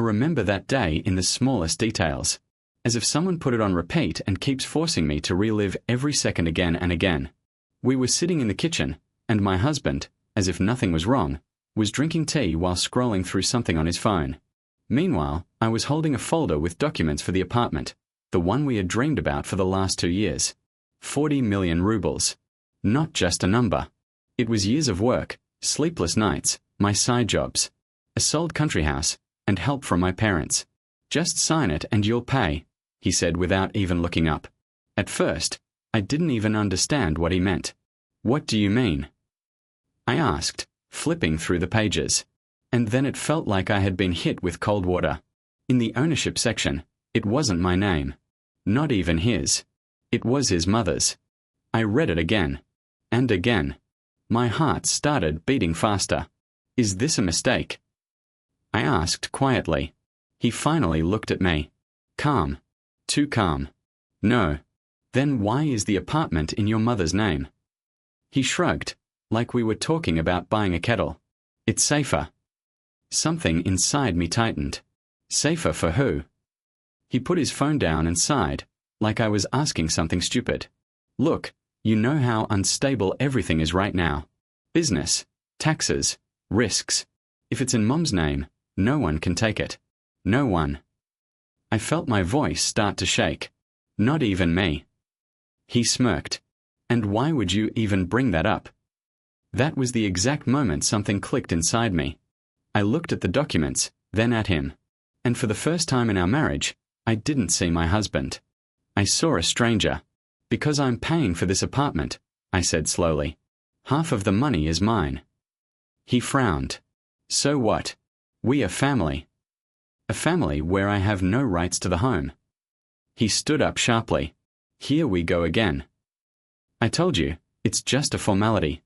remember that day in the smallest details, as if someone put it on repeat and keeps forcing me to relive every second again and again. We were sitting in the kitchen, and my husband, as if nothing was wrong, was drinking tea while scrolling through something on his phone. Meanwhile, I was holding a folder with documents for the apartment, the one we had dreamed about for the last 2 years. 40 million rubles. Not just a number. It was years of work, sleepless nights, my side jobs, a sold country house, and help from my parents. Just sign it and you'll pay, he said without even looking up. At first, I didn't even understand what he meant. What do you mean? I asked, flipping through the pages. And then it felt like I had been hit with cold water. In the ownership section, it wasn't my name. Not even his. It was his mother's. I read it again. And again. My heart started beating faster. Is this a mistake? I asked quietly. He finally looked at me. Calm. Too calm. No. Then why is the apartment in your mother's name? He shrugged, like we were talking about buying a kettle. It's safer. Something inside me tightened. Safer for who? He put his phone down and sighed, like I was asking something stupid. Look, you know how unstable everything is right now. Business, taxes, risks. If it's in Mom's name, no one can take it. No one. I felt my voice start to shake. Not even me. He smirked. And why would you even bring that up? That was the exact moment something clicked inside me. I looked at the documents, then at him. And for the first time in our marriage, I didn't see my husband. I saw a stranger. Because I'm paying for this apartment, I said slowly. Half of the money is mine. He frowned. So what? We are family. A family where I have no rights to the home. He stood up sharply. Here we go again. I told you, it's just a formality.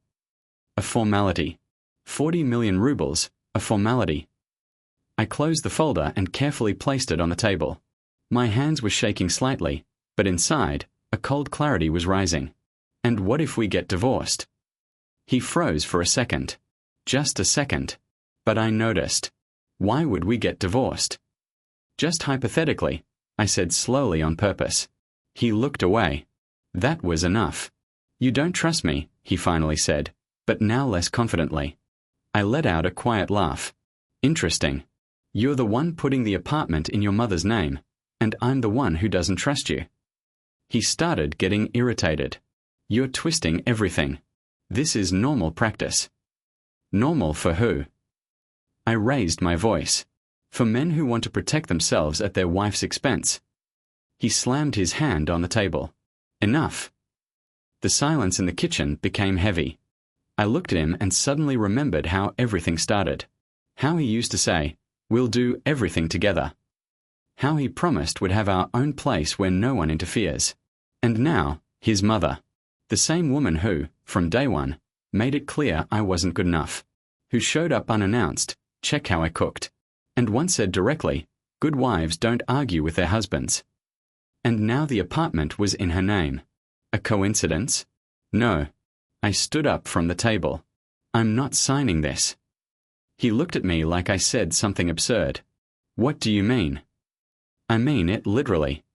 A formality. 40 million rubles, a formality. I closed the folder and carefully placed it on the table. My hands were shaking slightly, but inside, a cold clarity was rising. And what if we get divorced? He froze for a second. Just a second. But I noticed. Why would we get divorced? Just hypothetically, I said slowly on purpose. He looked away. That was enough. You don't trust me, he finally said, but now less confidently. I let out a quiet laugh. Interesting. You're the one putting the apartment in your mother's name, and I'm the one who doesn't trust you. He started getting irritated. You're twisting everything. This is normal practice. Normal for who? I raised my voice. For men who want to protect themselves at their wife's expense. He slammed his hand on the table. Enough. The silence in the kitchen became heavy. I looked at him and suddenly remembered how everything started. How he used to say, "We'll do everything together." How he promised we'd have our own place where no one interferes. And now, his mother. The same woman who, from day one, made it clear I wasn't good enough. Who showed up unannounced, check how I cooked. And once said directly, good wives don't argue with their husbands. And now the apartment was in her name. A coincidence? No. I stood up from the table. I'm not signing this. He looked at me like I said something absurd. What do you mean? I mean it literally.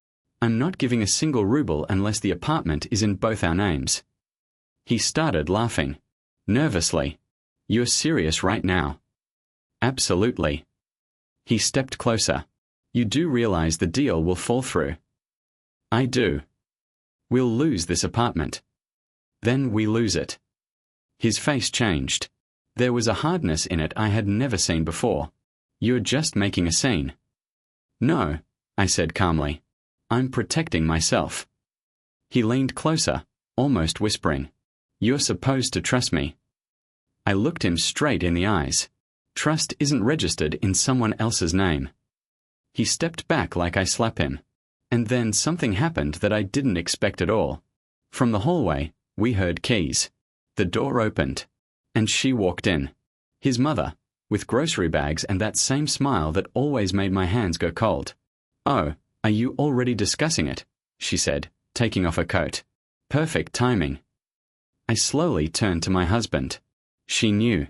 I'm not giving a single ruble unless the apartment is in both our names. He started laughing. Nervously. You're serious right now? Absolutely. He stepped closer. You do realize the deal will fall through? I do. We'll lose this apartment. Then we lose it. His face changed. There was a hardness in it I had never seen before. You're just making a scene. No, I said calmly. I'm protecting myself. He leaned closer, almost whispering. You're supposed to trust me. I looked him straight in the eyes. Trust isn't registered in someone else's name. He stepped back like I slapped him. And then something happened that I didn't expect at all. From the hallway, we heard keys. The door opened. And she walked in. His mother, with grocery bags and that same smile that always made my hands go cold. Oh, are you already discussing it? She said, taking off her coat. Perfect timing. I slowly turned to my husband. She knew.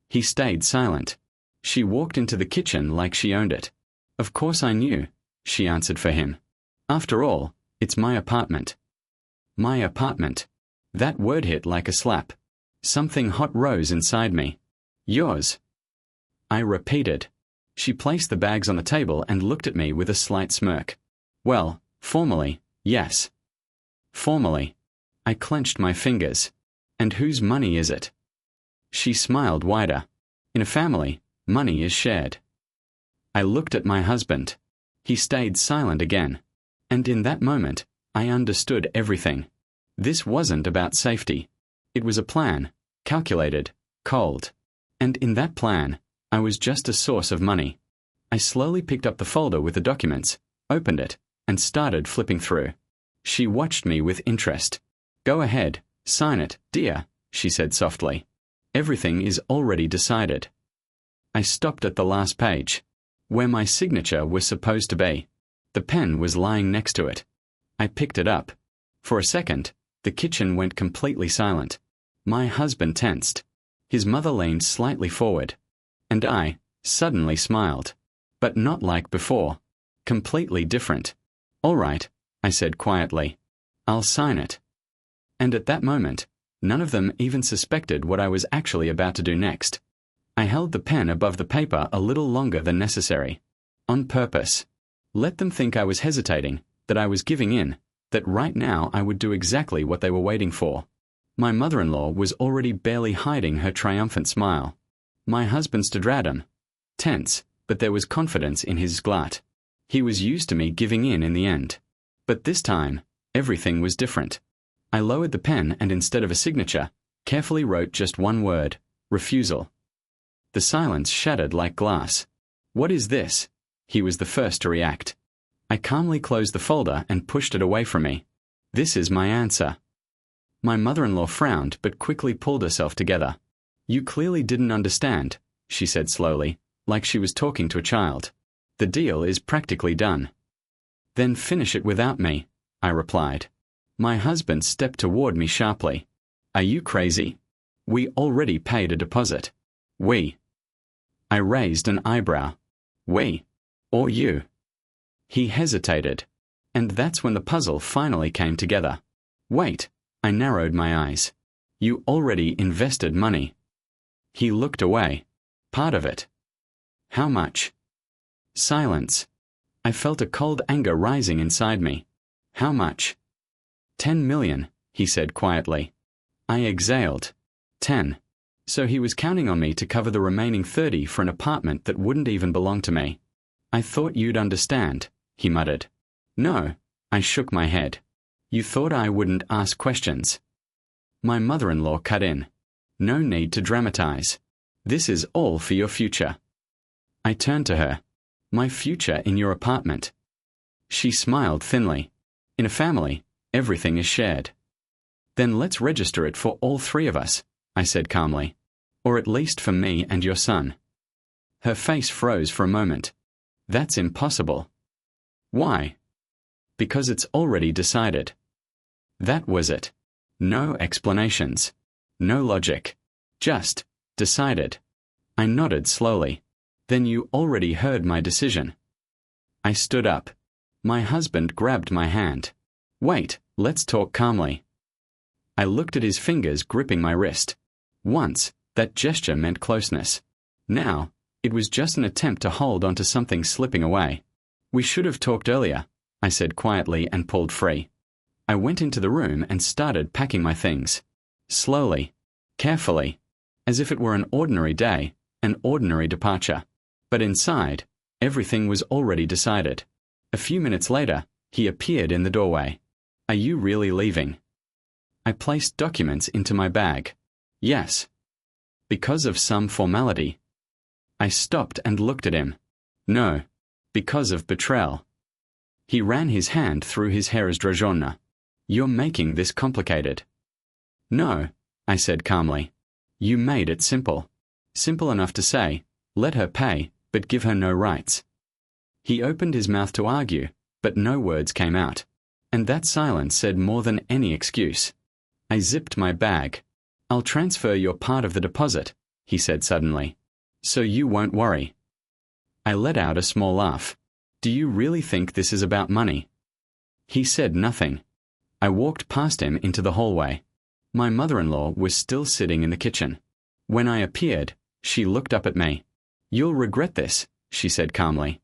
He stayed silent. She walked into the kitchen like she owned it. Of course I knew, she answered for him. After all, it's my apartment. My apartment. That word hit like a slap. Something hot rose inside me. Yours. I repeated. She placed the bags on the table and looked at me with a slight smirk. Well, formally, yes. Formally. I clenched my fingers. And whose money is it? She smiled wider. In a family, money is shared. I looked at my husband. He stayed silent again. And in that moment, I understood everything. This wasn't about safety. It was a plan, calculated, cold. And in that plan, I was just a source of money. I slowly picked up the folder with the documents, opened it, and started flipping through. She watched me with interest. Go ahead, sign it, dear, she said softly. Everything is already decided. I stopped at the last page, where my signature was supposed to be. The pen was lying next to it. I picked it up. For a second, the kitchen went completely silent. My husband tensed. His mother leaned slightly forward. And I suddenly smiled. But not like before. Completely different. All right, I said quietly. I'll sign it. And at that moment, none of them even suspected what I was actually about to do next. I held the pen above the paper a little longer than necessary. On purpose. Let them think I was hesitating, that I was giving in, that right now I would do exactly what they were waiting for. My mother-in-law was already barely hiding her triumphant smile. My husband stood random, tense, but there was confidence in his glut. He was used to me giving in the end. But this time, everything was different. I lowered the pen and instead of a signature, carefully wrote just one word, refusal. The silence shattered like glass. What is this? He was the first to react. I calmly closed the folder and pushed it away from me. This is my answer. My mother-in-law frowned but quickly pulled herself together. You clearly didn't understand, she said slowly, like she was talking to a child. The deal is practically done. Then finish it without me, I replied. My husband stepped toward me sharply. Are you crazy? We already paid a deposit. We. I raised an eyebrow. We. Or you. He hesitated. And that's when the puzzle finally came together. Wait, I narrowed my eyes. You already invested money. He looked away. Part of it. How much? Silence. I felt a cold anger rising inside me. How much? 10 million, he said quietly. I exhaled. 10. So he was counting on me to cover the remaining 30 for an apartment that wouldn't even belong to me. I thought you'd understand, he muttered. No, I shook my head. You thought I wouldn't ask questions. My mother-in-law cut in. No need to dramatize. This is all for your future. I turned to her. My future in your apartment. She smiled thinly. In a family, everything is shared. Then let's register it for all three of us, I said calmly. Or at least for me and your son. Her face froze for a moment. That's impossible. Why? Because it's already decided. That was it. No explanations. No logic. Just decided. I nodded slowly. Then you already heard my decision. I stood up. My husband grabbed my hand. Wait, let's talk calmly. I looked at his fingers gripping my wrist. Once, that gesture meant closeness. Now, it was just an attempt to hold onto something slipping away. We should have talked earlier, I said quietly and pulled free. I went into the room and started packing my things. Slowly, carefully, as if it were an ordinary day, an ordinary departure. But inside, everything was already decided. A few minutes later, he appeared in the doorway. Are you really leaving? I placed documents into my bag. Yes. Because of some formality. I stopped and looked at him. No. Because of betrayal. He ran his hand through his hair as Dragona. You're making this complicated. No, I said calmly. You made it simple. Simple enough to say, let her pay, but give her no rights. He opened his mouth to argue, but no words came out. And that silence said more than any excuse. I zipped my bag. I'll transfer your part of the deposit, he said suddenly. So you won't worry. I let out a small laugh. Do you really think this is about money? He said nothing. I walked past him into the hallway. My mother-in-law was still sitting in the kitchen. When I appeared, she looked up at me. You'll regret this, she said calmly.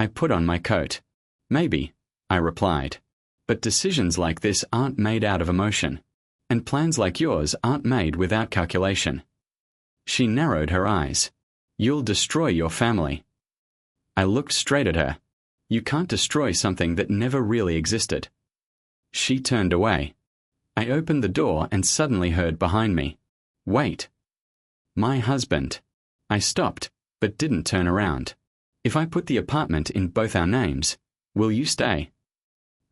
I put on my coat. Maybe, I replied. But decisions like this aren't made out of emotion. And plans like yours aren't made without calculation. She narrowed her eyes. You'll destroy your family. I looked straight at her. You can't destroy something that never really existed. She turned away. I opened the door and suddenly heard behind me. Wait. My husband. I stopped, but didn't turn around. If I put the apartment in both our names, will you stay?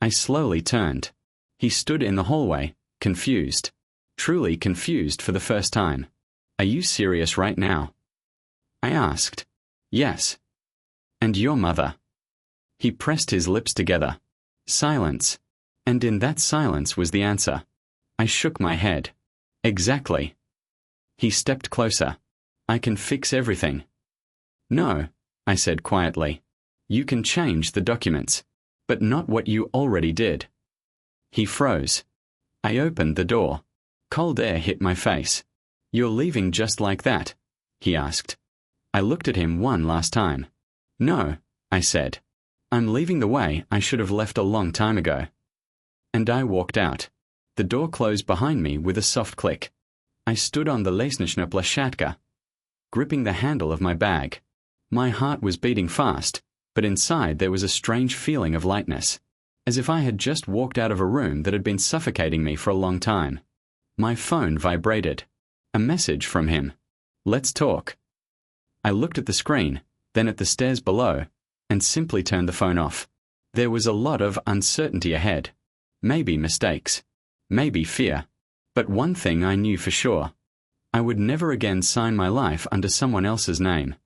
I slowly turned. He stood in the hallway, confused. Truly confused for the first time. Are you serious right now? I asked. Yes. And your mother? He pressed his lips together. Silence. And in that silence was the answer. I shook my head. Exactly. He stepped closer. I can fix everything. No, I said quietly. You can change the documents, but not what you already did. He froze. I opened the door. Cold air hit my face. You're leaving just like that? He asked. I looked at him one last time. No, I said. I'm leaving the way I should have left a long time ago. And I walked out. The door closed behind me with a soft click. I stood on the Lesnishna Plashatka, gripping the handle of my bag. My heart was beating fast, but inside there was a strange feeling of lightness, as if I had just walked out of a room that had been suffocating me for a long time. My phone vibrated. A message from him. Let's talk. I looked at the screen, then at the stairs below, and simply turned the phone off. There was a lot of uncertainty ahead. Maybe mistakes. Maybe fear. But one thing I knew for sure. I would never again sign my life under someone else's name.